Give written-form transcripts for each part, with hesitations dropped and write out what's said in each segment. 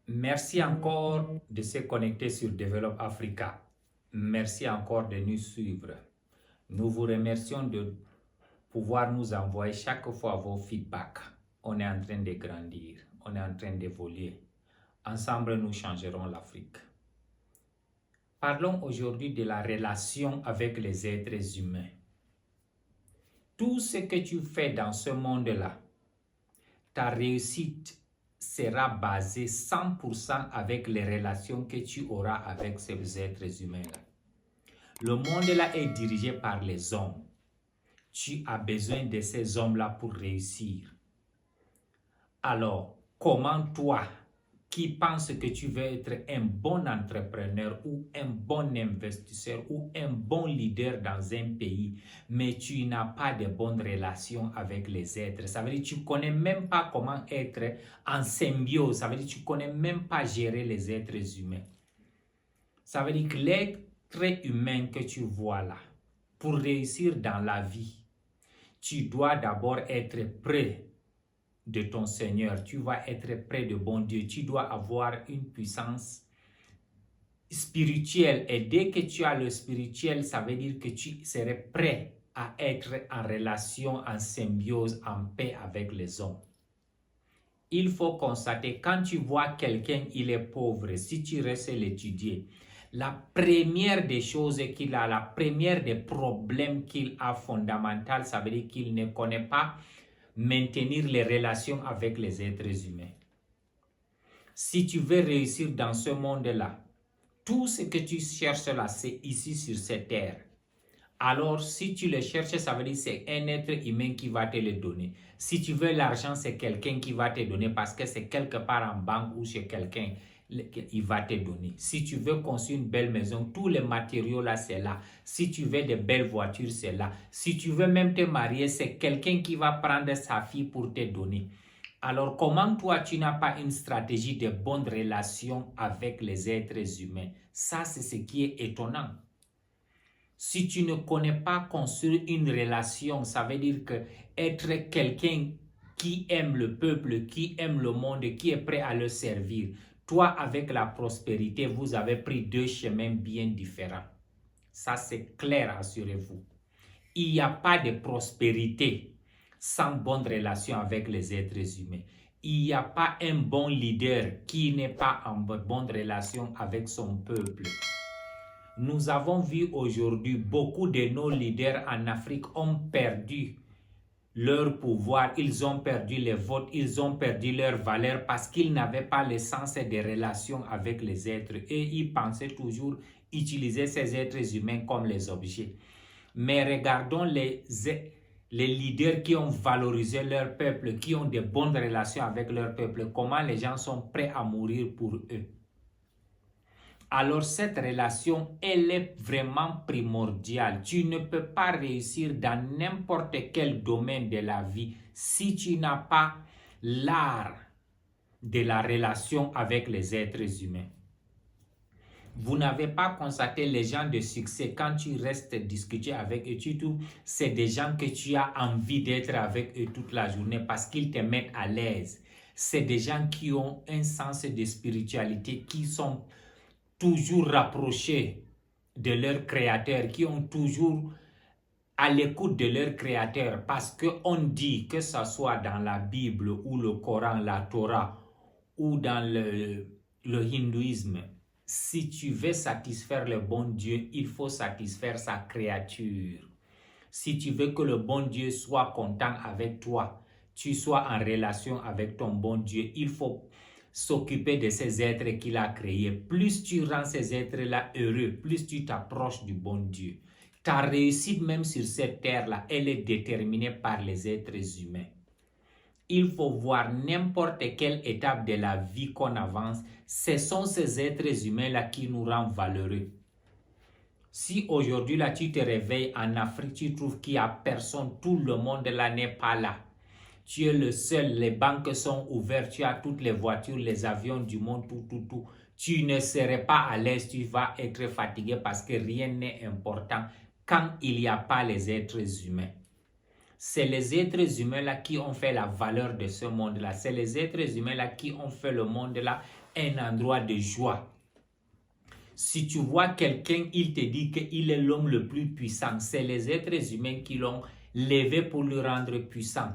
Merci encore de se connecter sur Develop Africa. Merci encore de nous suivre. Nous vous remercions de pouvoir nous envoyer chaque fois vos feedbacks. On est en train de grandir, on est en train d'évoluer. Ensemble, nous changerons l'Afrique. Parlons aujourd'hui de la relation avec les êtres humains. Tout ce que tu fais dans ce monde-là, ta réussite sera basée 100% avec les relations que tu auras avec ces êtres humains-là. Le monde-là est dirigé par les hommes. Tu as besoin de ces hommes-là pour réussir. Alors, comment toi, qui penses que tu veux être un bon entrepreneur ou un bon investisseur ou un bon leader dans un pays, mais tu n'as pas de bonnes relations avec les êtres, ça veut dire que tu ne connais même pas comment être en symbiose, ça veut dire que tu ne connais même pas gérer les êtres humains. Ça veut dire que l'être humain que tu vois là, pour réussir dans la vie, tu dois d'abord être prêt de ton Seigneur, tu vas être près de bon Dieu, tu dois avoir une puissance spirituelle et dès que tu as le spirituel, ça veut dire que tu serais prêt à être en relation, en symbiose, en paix avec les hommes. Il faut constater, quand tu vois quelqu'un, il est pauvre, si tu restes l'étudier, la première des choses qu'il a, la première des problèmes qu'il a fondamental, ça veut dire qu'il ne connaît pas maintenir les relations avec les êtres humains. Si tu veux réussir dans ce monde-là, tout ce que tu cherches là, c'est ici sur cette terre. Alors, si tu le cherches, ça veut dire que c'est un être humain qui va te le donner. Si tu veux l'argent, c'est quelqu'un qui va te donner parce que c'est quelque part en banque ou chez quelqu'un, il va te donner. Si tu veux construire une belle maison, tous les matériaux là, c'est là. Si tu veux de belles voitures, c'est là. Si tu veux même te marier, c'est quelqu'un qui va prendre sa fille pour te donner. Alors, comment toi, tu n'as pas une stratégie de bonne relation avec les êtres humains? Ça, c'est ce qui est étonnant. Si tu ne connais pas construire une relation, ça veut dire que être quelqu'un qui aime le peuple, qui aime le monde, qui est prêt à le servir. Toi, avec la prospérité, vous avez pris deux chemins bien différents. Ça, c'est clair, assurez-vous. Il n'y a pas de prospérité sans bonne relation avec les êtres humains. Il n'y a pas un bon leader qui n'est pas en bonne relation avec son peuple. Nous avons vu aujourd'hui beaucoup de nos leaders en Afrique ont perdu leur pouvoir, ils ont perdu les votes, ils ont perdu leur valeur parce qu'ils n'avaient pas le sens des relations avec les êtres et ils pensaient toujours utiliser ces êtres humains comme les objets. Mais regardons les leaders qui ont valorisé leur peuple, qui ont de bonnes relations avec leur peuple, comment les gens sont prêts à mourir pour eux. Alors cette relation, elle est vraiment primordiale. Tu ne peux pas réussir dans n'importe quel domaine de la vie si tu n'as pas l'art de la relation avec les êtres humains. Vous n'avez pas constaté les gens de succès quand tu restes discuter avec eux, c'est des gens que tu as envie d'être avec eux toute la journée parce qu'ils te mettent à l'aise. C'est des gens qui ont un sens de spiritualité, qui sont toujours rapprochés de leur créateur, qui ont toujours à l'écoute de leur créateur, parce qu'on dit que ce soit dans la Bible ou le Coran, la Torah ou dans le hindouisme, si tu veux satisfaire le bon Dieu, il faut satisfaire sa créature. Si tu veux que le bon Dieu soit content avec toi, tu sois en relation avec ton bon Dieu, il faut s'occuper de ces êtres qu'il a créés. Plus tu rends ces êtres-là heureux, plus tu t'approches du bon Dieu. Ta réussite même sur cette terre-là, elle est déterminée par les êtres humains. Il faut voir n'importe quelle étape de la vie qu'on avance, ce sont ces êtres humains-là qui nous rendent valeureux. Si aujourd'hui là tu te réveilles en Afrique, tu trouves qu'il n'y a personne, tout le monde là n'est pas là. Tu es le seul, les banques sont ouvertes, tu as toutes les voitures, les avions du monde, tout. Tu ne serais pas à l'aise, tu vas être fatigué parce que rien n'est important quand il n'y a pas les êtres humains. C'est les êtres humains-là qui ont fait la valeur de ce monde-là. C'est les êtres humains-là qui ont fait le monde-là un endroit de joie. Si tu vois quelqu'un, il te dit qu'il est l'homme le plus puissant. C'est les êtres humains qui l'ont levé pour le rendre puissant.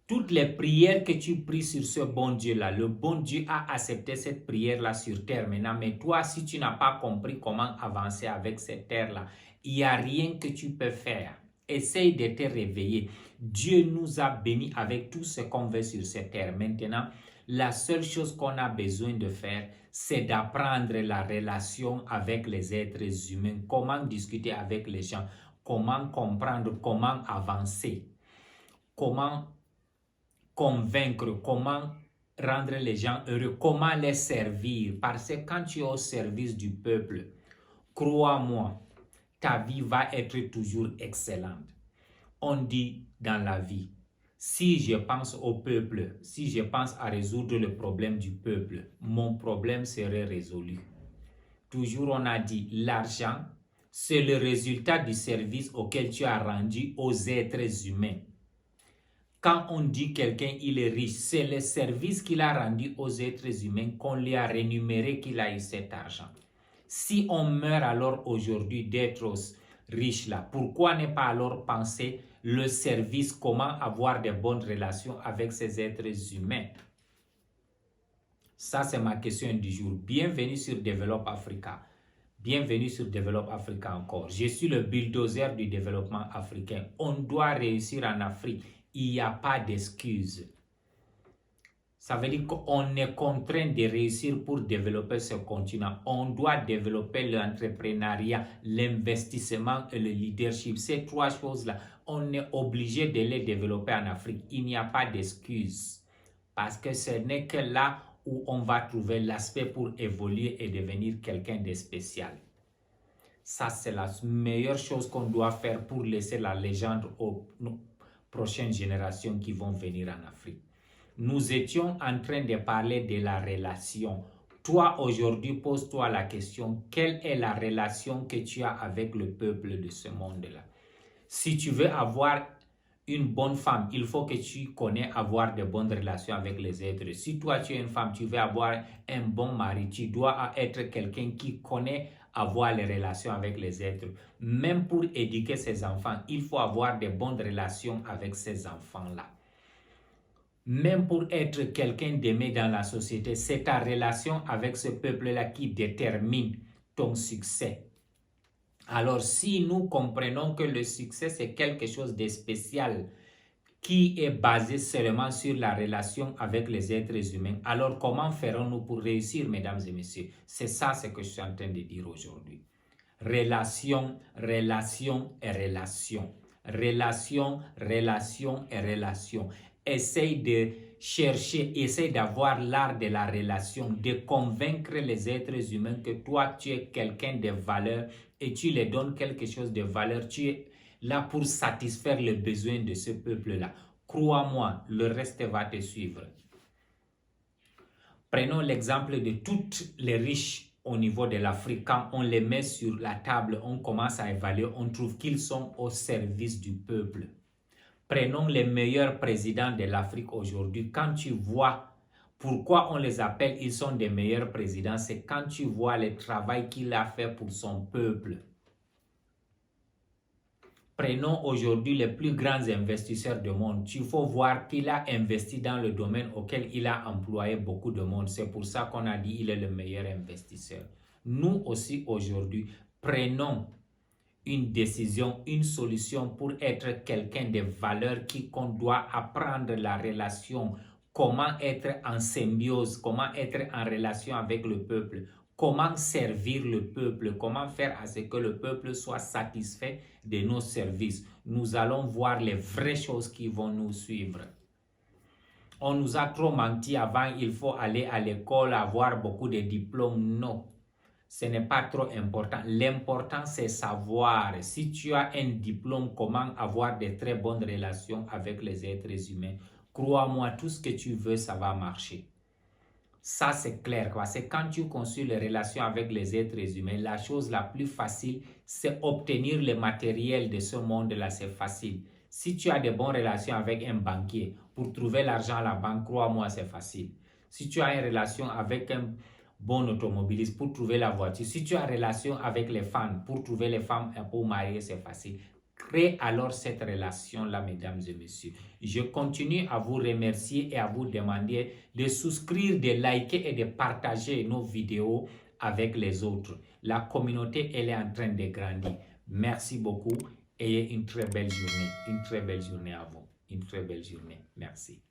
Toutes les prières que tu pries sur ce bon Dieu-là, le bon Dieu a accepté cette prière-là sur terre maintenant. Mais toi, si tu n'as pas compris comment avancer avec cette terre-là, il n'y a rien que tu peux faire. Essaye de te réveiller. Dieu nous a bénis avec tout ce qu'on veut sur cette terre. Maintenant, la seule chose qu'on a besoin de faire, c'est d'apprendre la relation avec les êtres humains. Comment discuter avec les gens, comment comprendre, comment avancer, comment convaincre, comment rendre les gens heureux, comment les servir. Parce que quand tu es au service du peuple, crois-moi, ta vie va être toujours excellente. On dit dans la vie, si je pense au peuple, si je pense à résoudre le problème du peuple, mon problème serait résolu. Toujours on a dit, l'argent, c'est le résultat du service auquel tu as rendu aux êtres humains. Quand on dit quelqu'un il est riche, c'est le service qu'il a rendu aux êtres humains qu'on lui a rémunéré qu'il a eu cet argent. Si on meurt alors aujourd'hui d'être riche là, pourquoi ne pas alors penser le service, comment avoir de bonnes relations avec ces êtres humains? Ça, c'est ma question du jour. Bienvenue sur Develop Africa. Bienvenue sur Develop Africa encore. Je suis le bulldozer du développement africain. On doit réussir en Afrique. Il n'y a pas d'excuses. Ça veut dire qu'on est contraint de réussir pour développer ce continent. On doit développer l'entrepreneuriat, l'investissement et le leadership. Ces trois choses-là, on est obligé de les développer en Afrique. Il n'y a pas d'excuses. Parce que ce n'est que là où on va trouver l'aspect pour évoluer et devenir quelqu'un de spécial. Ça, c'est la meilleure chose qu'on doit faire pour laisser la légende aux prochaines générations qui vont venir en Afrique. Nous étions en train de parler de la relation. Toi, aujourd'hui, pose-toi la question, quelle est la relation que tu as avec le peuple de ce monde-là? Si tu veux avoir une bonne femme, il faut que tu connais avoir de bonnes relations avec les êtres. Si toi, tu es une femme, tu veux avoir un bon mari, tu dois être quelqu'un qui connaît avoir les relations avec les êtres. Même pour éduquer ses enfants, il faut avoir de bonnes relations avec ces enfants-là. Même pour être quelqu'un d'aimé dans la société, c'est ta relation avec ce peuple-là qui détermine ton succès. Alors, si nous comprenons que le succès, c'est quelque chose de spécial qui est basé seulement sur la relation avec les êtres humains, alors comment ferons-nous pour réussir, mesdames et messieurs? C'est ça ce que je suis en train de dire aujourd'hui. Relation, relation et relation. Relation, relation et relation. Essaye de chercher, essaye d'avoir l'art de la relation, de convaincre les êtres humains que toi, tu es quelqu'un de valeur et tu les donnes quelque chose de valeur. Tu es là pour satisfaire les besoins de ce peuple-là. Crois-moi, le reste va te suivre. Prenons l'exemple de tous les riches au niveau de l'Afrique. Quand on les met sur la table, on commence à évaluer, on trouve qu'ils sont au service du peuple. Prenons les meilleurs présidents de l'Afrique aujourd'hui. Quand tu vois pourquoi on les appelle, ils sont des meilleurs présidents, c'est quand tu vois le travail qu'il a fait pour son peuple. Prenons aujourd'hui les plus grands investisseurs du monde. Il faut voir qu'il a investi dans le domaine auquel il a employé beaucoup de monde. C'est pour ça qu'on a dit qu'il est le meilleur investisseur. Nous aussi aujourd'hui, prenons une décision, une solution pour être quelqu'un de valeur qu'on doit apprendre la relation, comment être en symbiose, comment être en relation avec le peuple, comment servir le peuple, comment faire à ce que le peuple soit satisfait de nos services. Nous allons voir les vraies choses qui vont nous suivre. On nous a trop menti avant, il faut aller à l'école, avoir beaucoup de diplômes. Non. Ce n'est pas trop important. L'important, c'est savoir, si tu as un diplôme, comment avoir de très bonnes relations avec les êtres humains. Crois-moi, tout ce que tu veux, ça va marcher. Ça, c'est clair, quoi. C'est quand tu construis les relations avec les êtres humains, la chose la plus facile, c'est obtenir le matériel de ce monde-là, c'est facile. Si tu as de bonnes relations avec un banquier, pour trouver l'argent à la banque, crois-moi, c'est facile. Si tu as une relation avec un bon automobiliste, pour trouver la voiture, si tu as une relation avec les femmes, pour trouver les femmes pour marier, c'est facile. Crée alors cette relation-là, mesdames et messieurs. Je continue à vous remercier et à vous demander de souscrire, de liker et de partager nos vidéos avec les autres. La communauté, elle est en train de grandir. Merci beaucoup et une très belle journée. Une très belle journée à vous. Une très belle journée. Merci.